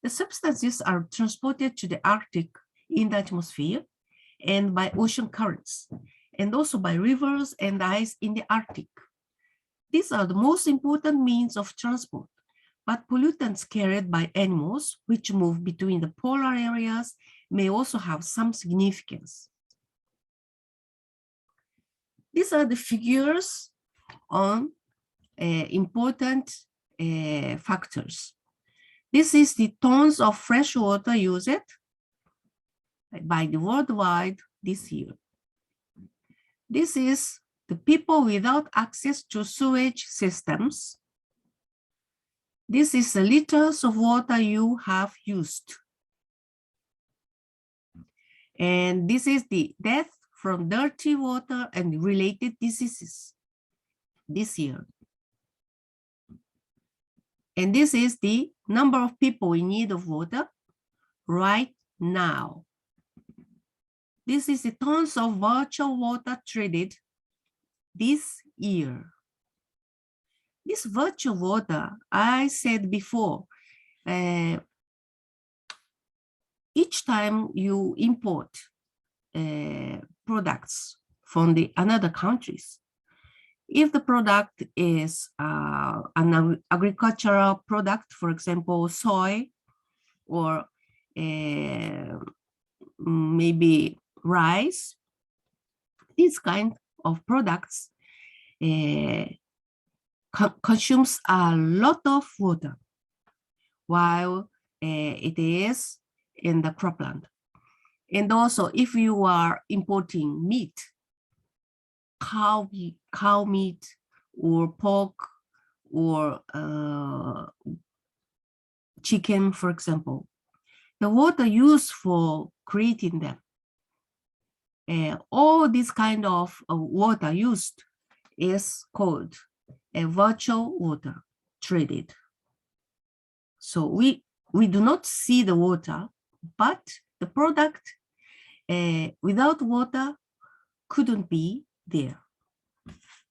The substances are transported to the Arctic in the atmosphere and by ocean currents, and also by rivers and ice in the Arctic. These are the most important means of transport, but pollutants carried by animals which move between the polar areas may also have some significance. These are the figures on important factors. This is the tons of fresh water used by the worldwide this year. This is the people without access to sewage systems. This is the liters of water you have used. And this is the death from dirty water and related diseases this year. And this is the number of people in need of water right now. This is the tons of virtual water treated this year. This virtual water, I said before, each time you import products from the another countries. If the product is an agricultural product, for example, soy or maybe rice, these kind of products consumes a lot of water while it is in the cropland. And also, if you are importing meat, cow meat or pork or chicken, for example, the water used for creating them, all this kind of water used is called a virtual water traded. So we do not see the water, but the product without water couldn't be there.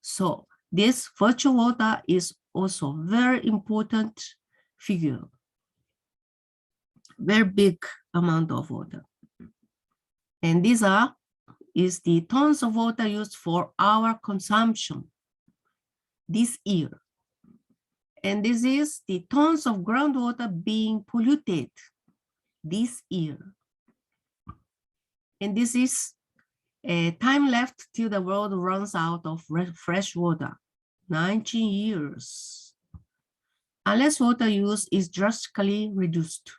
So this virtual water is also very important figure, very big amount of water. And these is the tons of water used for our consumption this year. And this is the tons of groundwater being polluted this year. And this is time left till the world runs out of fresh water, 19 years. Unless water use is drastically reduced.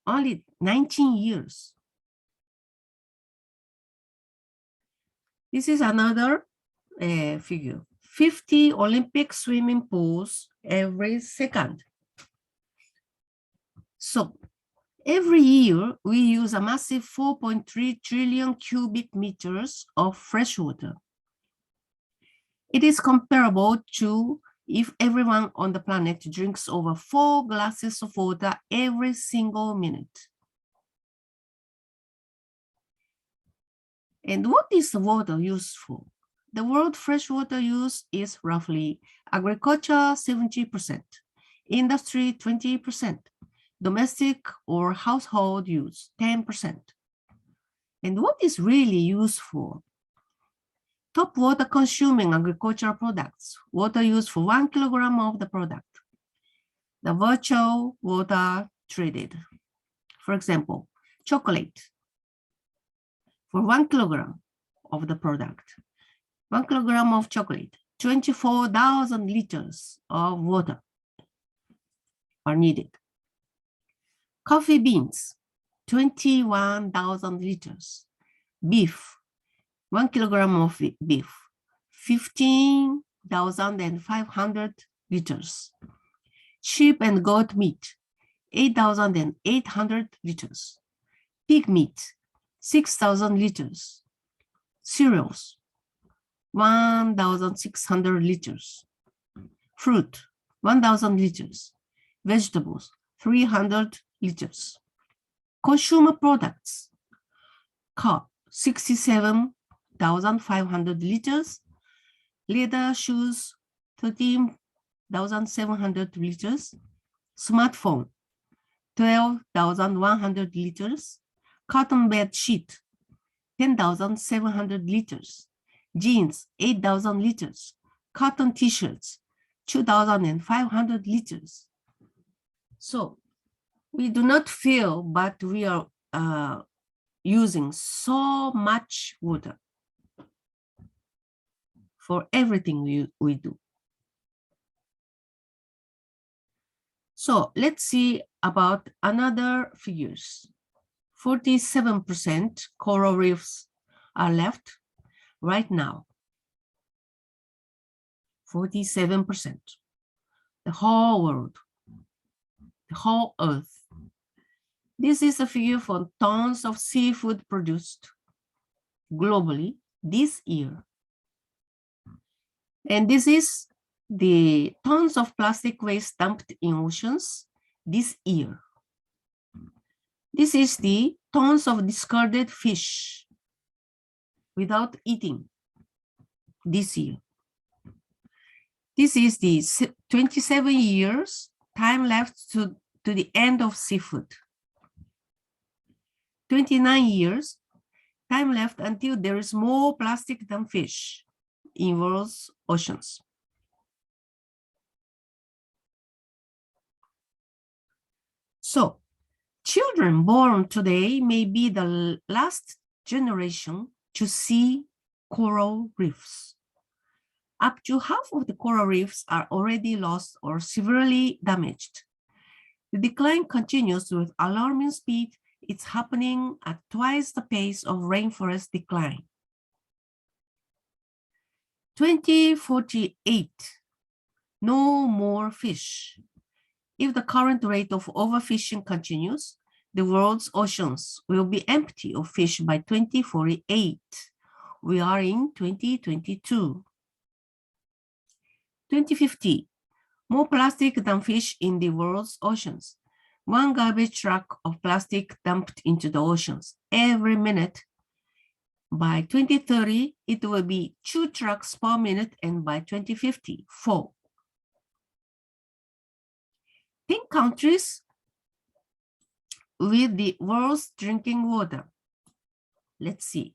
Only 19 years. This is another figure. 50 Olympic swimming pools every second. So every year we use a massive 4.3 trillion cubic meters of fresh water. It is comparable to if everyone on the planet drinks over 4 glasses of water every single minute. And what is the water used for? The world freshwater use is roughly agriculture 70%, industry 20%, domestic or household use 10%. And what is really used for? Top water consuming agricultural products, water used for 1 kilogram of the product. The virtual water traded. For example, chocolate. For 1 kilogram of the product, 1 kilogram of chocolate, 24,000 liters of water are needed. Coffee beans, 21,000 liters. Beef, 1 kilogram of beef, 15,500 liters. Sheep and goat meat, 8,800 liters. Pig meat, 6,000 liters. Cereals, 1,600 liters. Fruit, 1,000 liters. Vegetables, 300 liters. Consumer products, car, 67,500 liters. Leather shoes, 13,700 liters. Smartphone, 12,100 liters. Cotton bed sheet, 10,700 liters. Jeans, 8,000 liters. Cotton t-shirts, 2,500 liters. So we do not feel, but we are using so much water for everything we do. So let's see about another figures. 47% coral reefs are left right now. 47%. The whole world, the whole earth. This is a figure for tons of seafood produced globally this year. And this is the tons of plastic waste dumped in oceans this year. This is the tons of discarded fish without eating this year. This is the 27 years time left to the end of seafood. 29 years, time left until there is more plastic than fish in world's oceans. So, children born today may be the last generation to see coral reefs. Up to half of the coral reefs are already lost or severely damaged. The decline continues with alarming speed. It's happening at twice the pace of rainforest decline. 2048, no more fish. If the current rate of overfishing continues, the world's oceans will be empty of fish by 2048. We are in 2022. 2050, more plastic than fish in the world's oceans. One garbage truck of plastic dumped into the oceans every minute. By 2030, it will be 2 trucks per minute, and by 2050, 4. 10 countries with the world's drinking water. Let's see.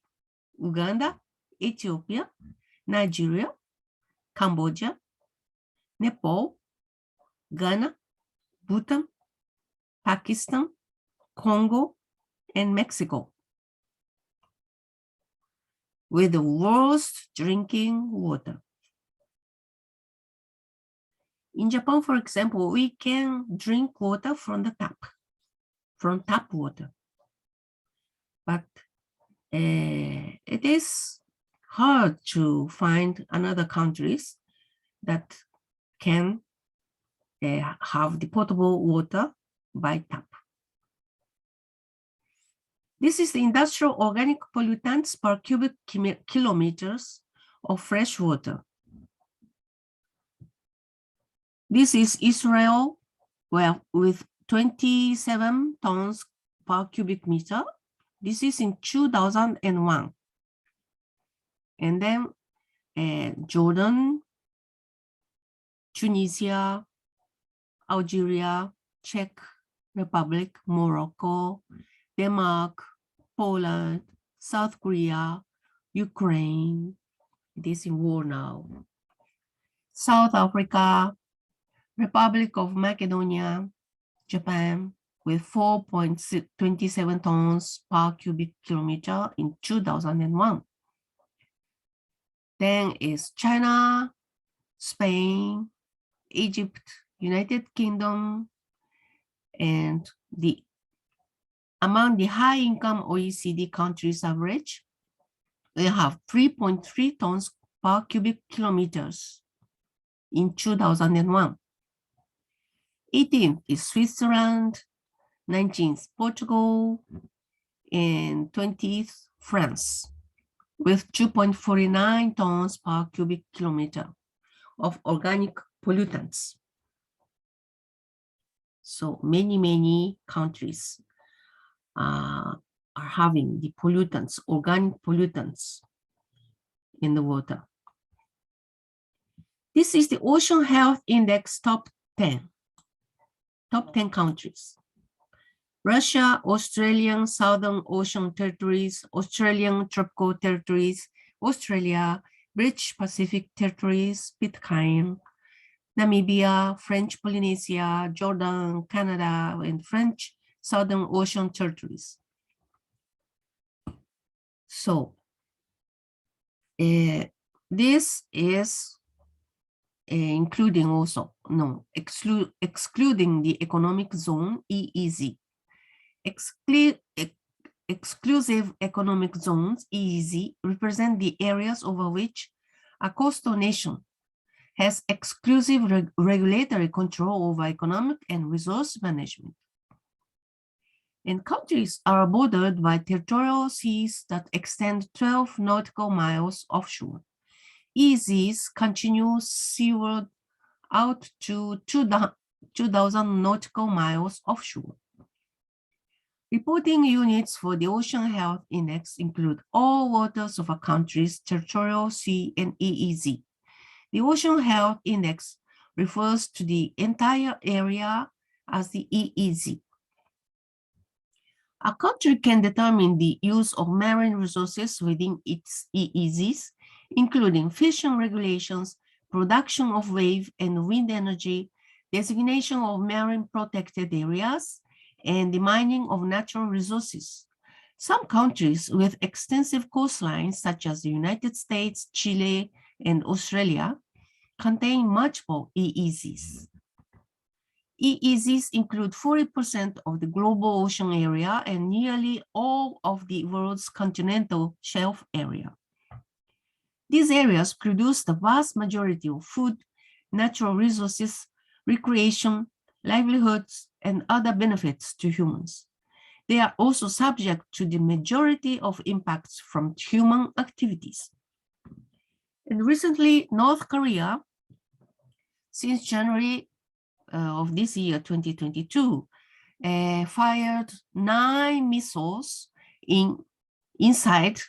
Uganda, Ethiopia, Nigeria, Cambodia, Nepal, Ghana, Bhutan, Pakistan, Congo, and Mexico, with the world's drinking water. In Japan, for example, we can drink water from the tap, from tap water. But it is hard to find another countries that can have the potable water by tap. This is the industrial organic pollutants per cubic kilometers of fresh water. This is Israel, well, with 27 tons per cubic meter. This is in 2001. And then Jordan, Tunisia, Algeria, Czech Republic, Morocco, Denmark, Poland, South Korea, Ukraine, it is in war now, South Africa, Republic of Macedonia, Japan, with 4.27 tons per cubic kilometer in 2001. Then is China, Spain, Egypt, United Kingdom, and among the high-income OECD countries average, we have 3.3 tons per cubic kilometers in 2001. 18th is Switzerland, 19th Portugal, and 20th France, with 2.49 tons per cubic kilometer of organic pollutants. So many countries are having the pollutants, organic pollutants in the water. This is the Ocean Health Index top 10 countries. Russia, Australian Southern Ocean Territories, Australian Tropical Territories, Australia, British Pacific Territories, Pitcairn, Namibia, French Polynesia, Jordan, Canada, and French Southern Ocean Territories. So this is including also, excluding the economic zone, EEZ. Exclusive economic zones, EEZ, represent the areas over which a coastal nation has exclusive regulatory control over economic and resource management. And countries are bordered by territorial seas that extend 12 nautical miles offshore. EEZs continue seaward out to 2,000 nautical miles offshore. Reporting units for the Ocean Health Index include all waters of a country's territorial sea and EEZ. The Ocean Health Index refers to the entire area as the EEZ. A country can determine the use of marine resources within its EEZs, including fishing regulations, production of wave and wind energy, designation of marine protected areas, and the mining of natural resources. Some countries with extensive coastlines, such as the United States, Chile, and Australia, contain multiple EEZs. EEZs include 40% of the global ocean area and nearly all of the world's continental shelf area. These areas produce the vast majority of food, natural resources, recreation, livelihoods, and other benefits to humans. They are also subject to the majority of impacts from human activities. And recently, North Korea, since January of this year, 2022, fired 9 missiles inside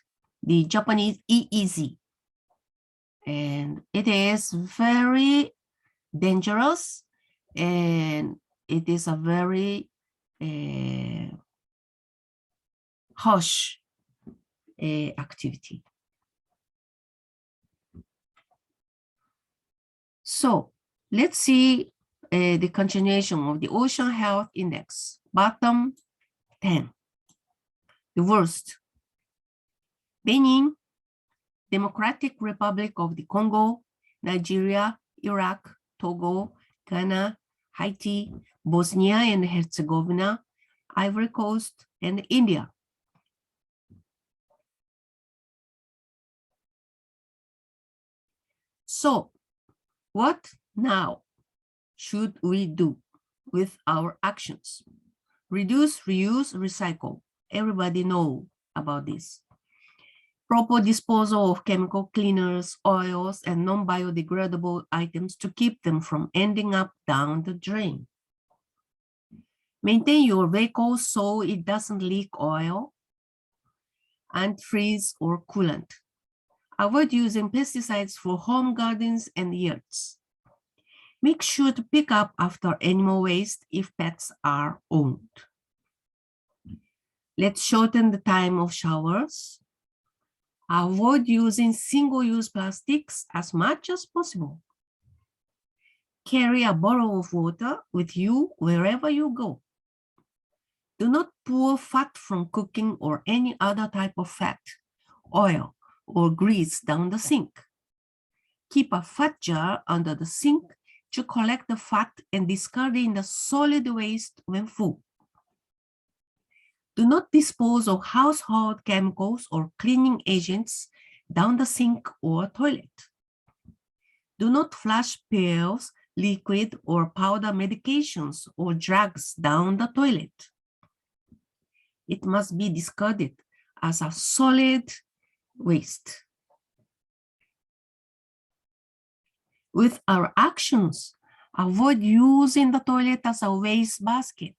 the Japanese EEZ. And it is very dangerous, and it is a very harsh activity. So let's see the continuation of the Ocean Health Index, bottom 10. The worst: Benin, Democratic Republic of the Congo, Nigeria, Iraq, Togo, Ghana, Haiti, Bosnia and Herzegovina, Ivory Coast, and India. So, what now should we do with our actions? Reduce, reuse, recycle. Everybody know about this. Proper disposal of chemical cleaners, oils, and non-biodegradable items to keep them from ending up down the drain. Maintain your vehicle so it doesn't leak oil, antifreeze, or coolant. Avoid using pesticides for home gardens and yurts. Make sure to pick up after animal waste if pets are owned. Let's shorten the time of showers. Avoid using single-use plastics as much as possible. Carry a bottle of water with you wherever you go. Do not pour fat from cooking or any other type of fat, oil, or grease down the sink. Keep a fat jar under the sink to collect the fat and discard it in the solid waste when full. Do not dispose of household chemicals or cleaning agents down the sink or toilet. Do not flush pills, liquid, or powder medications or drugs down the toilet. It must be discarded as a solid waste. With our actions, avoid using the toilet as a waste basket.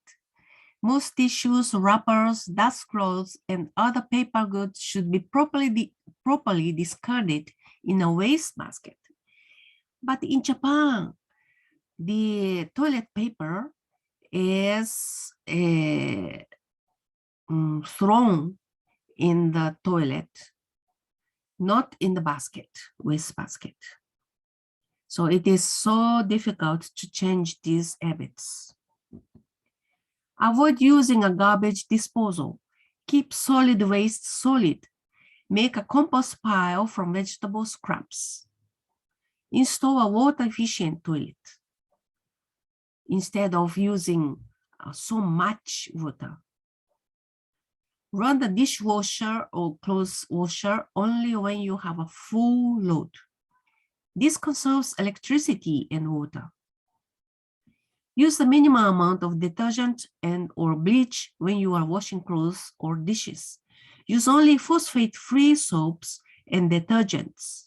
Most tissues, wrappers, dust cloths, and other paper goods should be properly discarded in a waste basket. But in Japan, the toilet paper is thrown in the toilet, not in the basket, waste basket. So it is so difficult to change these habits. Avoid using a garbage disposal. Keep solid waste solid. Make a compost pile from vegetable scraps. Install a water-efficient toilet instead of using so much water. Run the dishwasher or clothes washer only when you have a full load. This conserves electricity and water. Use the minimum amount of detergent and/or bleach when you are washing clothes or dishes. Use only phosphate-free soaps and detergents.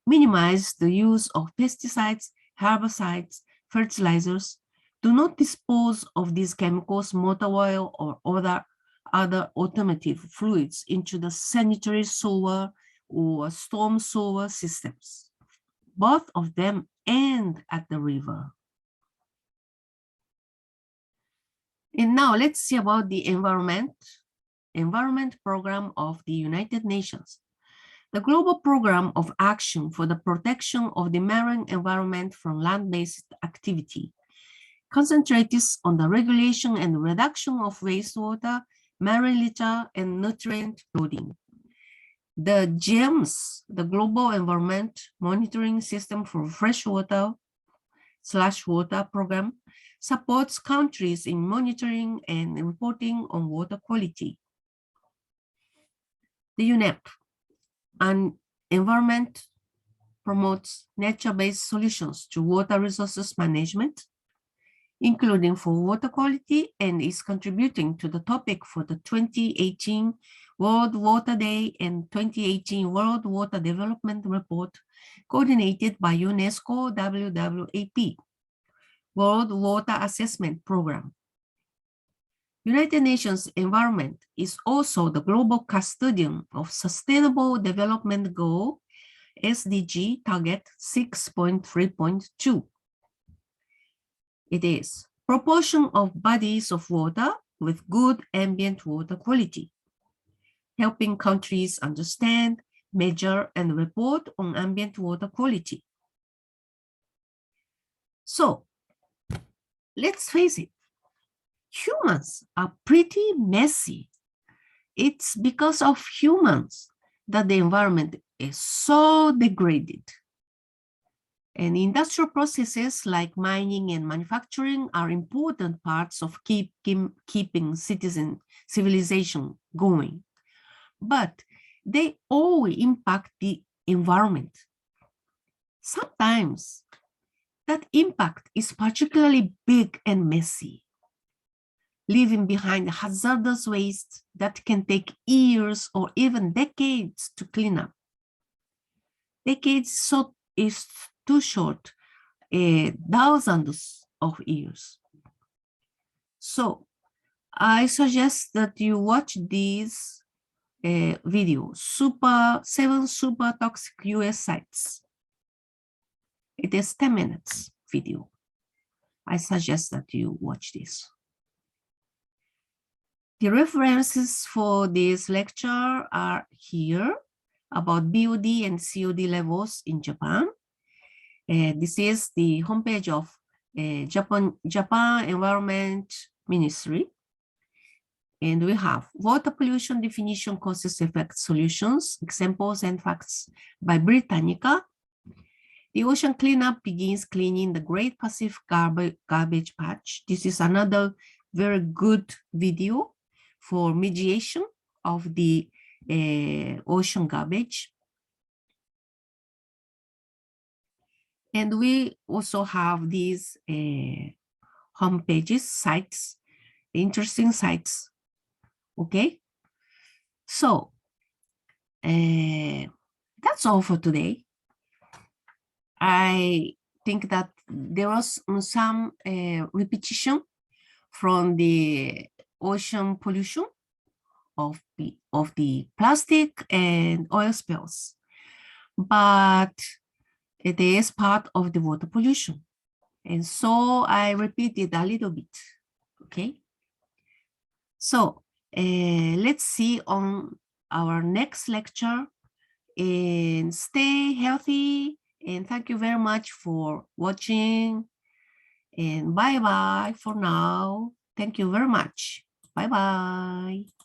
Minimize the use of pesticides, herbicides, fertilizers. Do not dispose of these chemicals, motor oil, or other alternative fluids into the sanitary sewer or storm sewer systems. Both of them end at the river. And now let's see about the environment program of the United Nations. The Global Program of Action for the Protection of the Marine Environment from Land-Based Activity concentrates on the regulation and reduction of wastewater, marine litter, and nutrient loading. The GEMS, the Global Environment Monitoring System for Freshwater / Water Program, supports countries in monitoring and reporting on water quality. The UNEP, an environment promotes nature-based solutions to water resources management, including for water quality, and is contributing to the topic for the 2018 World Water Day and 2018 World Water Development Report, coordinated by UNESCO WWAP, World Water Assessment Program. United Nations Environment is also the global custodian of Sustainable Development Goal SDG Target 6.3.2. It is proportion of bodies of water with good ambient water quality, helping countries understand, measure, and report on ambient water quality. So, let's face it, humans are pretty messy. It's because of humans that the environment is so degraded. And industrial processes like mining and manufacturing are important parts of keeping civilization going. But they all impact the environment. Sometimes that impact is particularly big and messy, leaving behind hazardous waste that can take years or even decades to clean up. Decades is too short, thousands of years. So I suggest that you watch this video, 7 super toxic US sites. It is 10 minutes video. I suggest that you watch this. The references for this lecture are here about BOD and COD levels in Japan. This is the homepage of Japan Environment Ministry. And we have water pollution definition, causes, effects, solutions, examples, and facts by Britannica. The ocean cleanup begins cleaning the Great Pacific Garbage Patch. This is another very good video for mediation of the ocean garbage. And we also have these home pages, sites, interesting sites. Okay, so that's all for today. I think that there was some repetition from the ocean pollution of the plastic and oil spills, but it is part of the water pollution. And so I repeated a little bit, okay? So let's see on our next lecture, and stay healthy, and thank you very much for watching, and bye-bye for now. Thank you very much. Bye-bye.